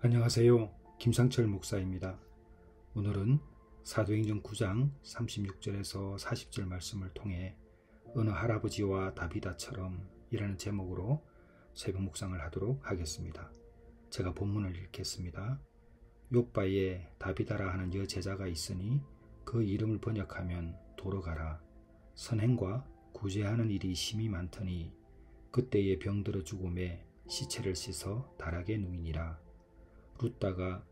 안녕하세요. 김상철 목사입니다. 오늘은 사도행전 9장 36절에서 40절 말씀을 통해 어느 할아버지와 다비다처럼 이라는 제목으로 새벽 묵상을 하도록 하겠습니다. 제가 본문을 읽겠습니다. 욥바에 다비다라 하는 여제자가 있으니 그 이름을 번역하면 도로가라. 선행과 구제하는 일이 심히 많더니 그때에 병들어 죽음에 시체를 씻어 다락에 누이니라. 룻다가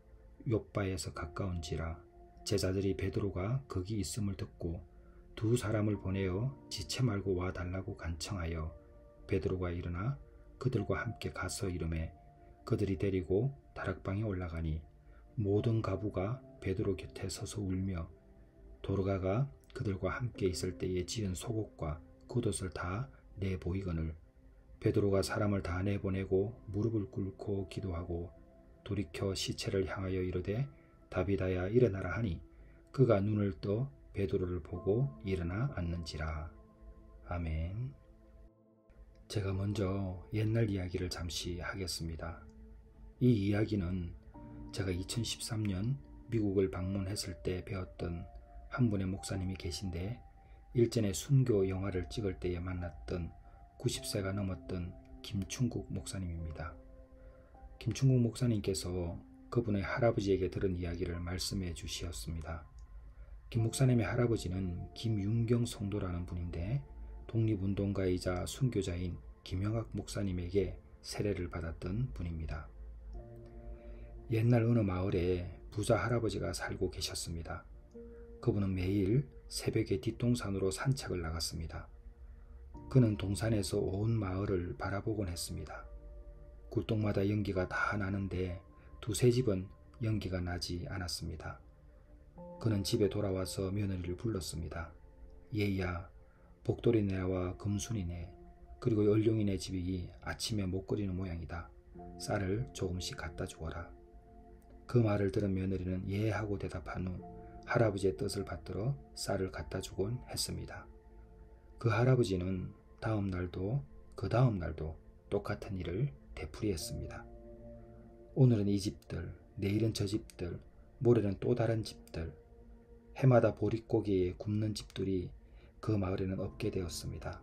욥바에서 가까운지라. 제자들이 베드로가 거기 있음을 듣고 두 사람을 보내어 지체 말고 와 달라고 간청하여 베드로가 일어나 그들과 함께 가서 이르매 그들이 데리고 다락방에 올라가니 모든 가부가 베드로 곁에 서서 울며 도로가가 그들과 함께 있을 때에 지은 속옷과 겉옷을 다 내보이거늘 베드로가 사람을 다 내보내고 무릎을 꿇고 기도하고 돌이켜 시체를 향하여 이르되 다비다야 일어나라 하니 그가 눈을 떠 베드로를 보고 일어나 앉는지라. 아멘. 제가 먼저 옛날 이야기를 잠시 하겠습니다. 이 이야기는 제가 2013년 미국을 방문했을 때 배웠던 한 분의 목사님이 계신데 일전에 순교 영화를 찍을 때에 만났던 90세가 넘었던 김충국 목사님입니다. 김충국 목사님께서 그분의 할아버지에게 들은 이야기를 말씀해 주시었습니다. 김 목사님의 할아버지는 김윤경 성도라는 분인데 독립운동가이자 순교자인 김영학 목사님에게 세례를 받았던 분입니다. 옛날 어느 마을에 부자 할아버지가 살고 계셨습니다. 그분은 매일 새벽에 뒷동산으로 산책을 나갔습니다. 그는 동산에서 온 마을을 바라보곤 했습니다. 굴동마다 연기가 다 나는데 두세 집은 연기가 나지 않았습니다. 그는 집에 돌아와서 며느리를 불렀습니다. 얘야, 복돌이네와 금순이네 그리고 얼룡이네 집이 아침에 못 끓이는 모양이다. 쌀을 조금씩 갖다 주어라. 그 말을 들은 며느리는 예 하고 대답한 후 할아버지의 뜻을 받들어 쌀을 갖다 주곤 했습니다. 그 할아버지는 다음 날도 그 다음 날도 똑같은 일을 되풀이했습니다. 오늘은 이 집들, 내일은 저 집들, 모레는 또 다른 집들, 해마다 보릿고기에 굽는 집들이 그 마을에는 없게 되었습니다.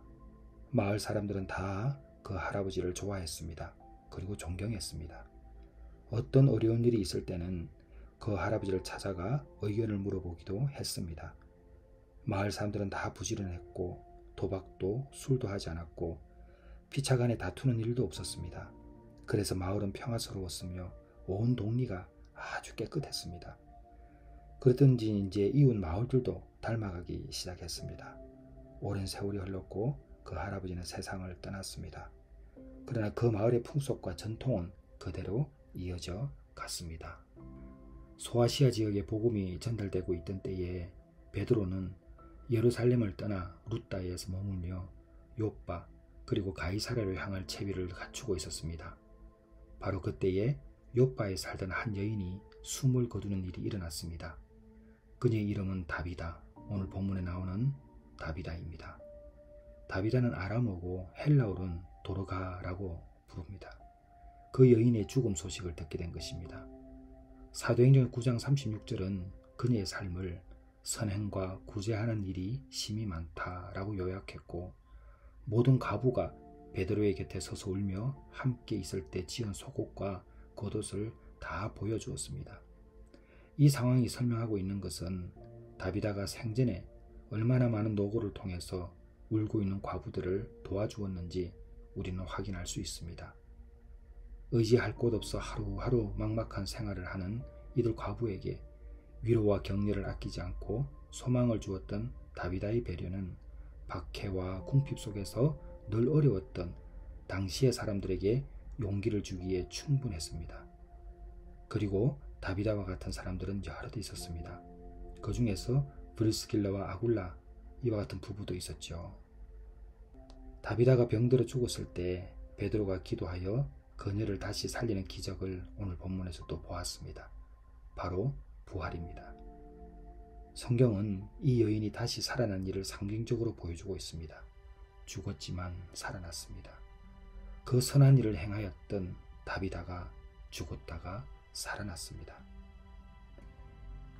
마을 사람들은 다 그 할아버지를 좋아했습니다. 그리고 존경했습니다. 어떤 어려운 일이 있을 때는 그 할아버지를 찾아가 의견을 물어보기도 했습니다. 마을 사람들은 다 부지런했고 도박도 술도 하지 않았고 피차간에 다투는 일도 없었습니다. 그래서 마을은 평화스러웠으며 온 동리가 아주 깨끗했습니다. 그랬던지 이제 이웃 마을들도 닮아가기 시작했습니다. 오랜 세월이 흘렀고 그 할아버지는 세상을 떠났습니다. 그러나 그 마을의 풍속과 전통은 그대로 이어져 갔습니다. 소아시아 지역에 복음이 전달되고 있던 때에 베드로는 예루살렘을 떠나 룻다에서 머물며 욥바 그리고 가이사랴를 향할 채비를 갖추고 있었습니다. 바로 그때에 욥바에 살던 한 여인이 숨을 거두는 일이 일어났습니다. 그녀의 이름은 다비다. 오늘 본문에 나오는 다비다입니다. 다비다는 아람어고 헬라어로는 도로가라고 부릅니다. 그 여인의 죽음 소식을 듣게 된 것입니다. 사도행전 9장 36절은 그녀의 삶을 선행과 구제하는 일이 심히 많다라고 요약했고 모든 가부가 베드로의 곁에 서서 울며 함께 있을 때 지은 속옷과 겉옷을 다 보여주었습니다. 이 상황이 설명하고 있는 것은 다비다가 생전에 얼마나 많은 노고를 통해서 울고 있는 과부들을 도와주었는지 우리는 확인할 수 있습니다. 의지할 곳 없어 하루하루 막막한 생활을 하는 이들 과부에게 위로와 격려를 아끼지 않고 소망을 주었던 다비다의 배려는 박해와 궁핍 속에서 늘 어려웠던 당시의 사람들에게 용기를 주기에 충분했습니다. 그리고 다비다와 같은 사람들은 여럿 있었습니다. 그 중에서 브리스길라와 아굴라 이와 같은 부부도 있었죠. 다비다가 병들어 죽었을 때 베드로가 기도하여 그녀를 다시 살리는 기적을 오늘 본문에서 또 보았습니다. 바로 부활입니다. 성경은 이 여인이 다시 살아난 일을 상징적으로 보여주고 있습니다. 죽었지만 살아났습니다. 그 선한 일을 행하였던 다비다가 죽었다가 살아났습니다.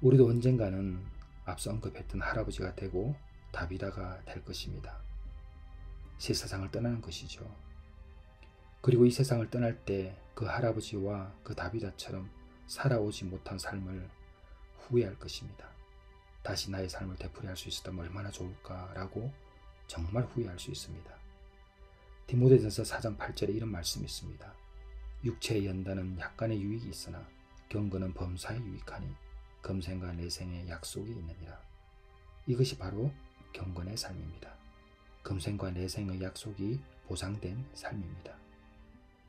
우리도 언젠가는 앞서 언급했던 할아버지가 되고 다비다가 될 것입니다. 새 세상을 떠나는 것이죠. 그리고 이 세상을 떠날 때 그 할아버지와 그 다비다처럼 살아오지 못한 삶을 후회할 것입니다. 다시 나의 삶을 되풀이할 수 있었다면 얼마나 좋을까라고 정말 후회할 수 있습니다. 디모데전서 4장 8절에 이런 말씀이 있습니다. 육체의 연단은 약간의 유익이 있으나 경건은 범사에 유익하니 금생과 내생의 약속이 있느니라. 이것이 바로 경건의 삶입니다. 금생과 내생의 약속이 보장된 삶입니다.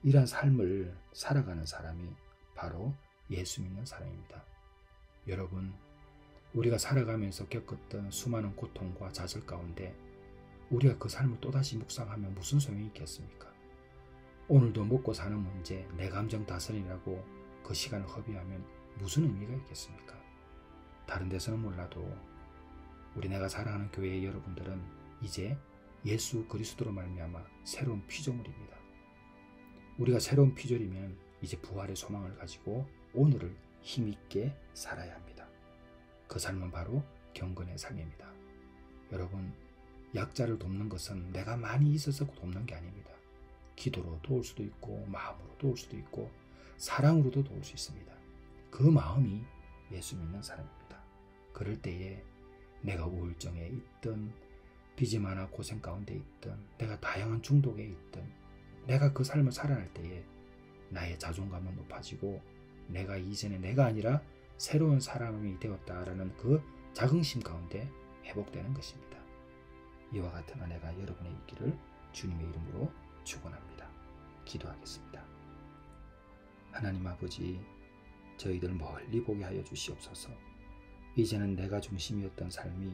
이러한 삶을 살아가는 사람이 바로 예수 믿는 사람입니다. 여러분, 우리가 살아가면서 겪었던 수많은 고통과 좌절 가운데 우리가 그 삶을 또다시 묵상하면 무슨 소용이 있겠습니까? 오늘도 먹고 사는 문제, 내 감정 다스리라고 그 시간을 허비하면 무슨 의미가 있겠습니까? 다른 데서는 몰라도 우리 내가 사랑하는 교회의 여러분들은 이제 예수 그리스도로 말미암아 새로운 피조물입니다. 우리가 새로운 피조물이면 이제 부활의 소망을 가지고 오늘을 힘있게 살아야 합니다. 그 삶은 바로 경건의 삶입니다. 여러분, 약자를 돕는 것은 내가 많이 있어서 돕는 게 아닙니다. 기도로 도울 수도 있고 마음으로 도울 수도 있고 사랑으로도 도울 수 있습니다. 그 마음이 예수 믿는 사람입니다. 그럴 때에 내가 우울증에 있든 빚이 많아 고생 가운데 있든 내가 다양한 중독에 있든 내가 그 삶을 살아날 때에 나의 자존감은 높아지고 내가 이전에 내가 아니라 새로운 사람이 되었다라는 그 자긍심 가운데 회복되는 것입니다. 이와 같은 은혜가 여러분의 있기를 주님의 이름으로 축원합니다. 기도하겠습니다. 하나님 아버지, 저희들 멀리 보게 하여 주시옵소서. 이제는 내가 중심이었던 삶이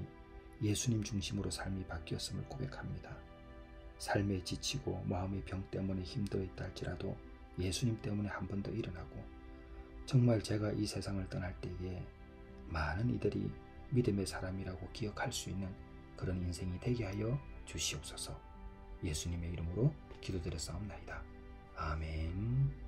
예수님 중심으로 삶이 바뀌었음을 고백합니다. 삶에 지치고 마음의 병 때문에 힘들어 있다 할지라도 예수님 때문에 한 번 더 일어나고 정말 제가 이 세상을 떠날 때에 많은 이들이 믿음의 사람이라고 기억할 수 있는 그런 인생이 되게 하여 주시옵소서. 예수님의 이름으로 기도드렸사옵나이다. 아멘.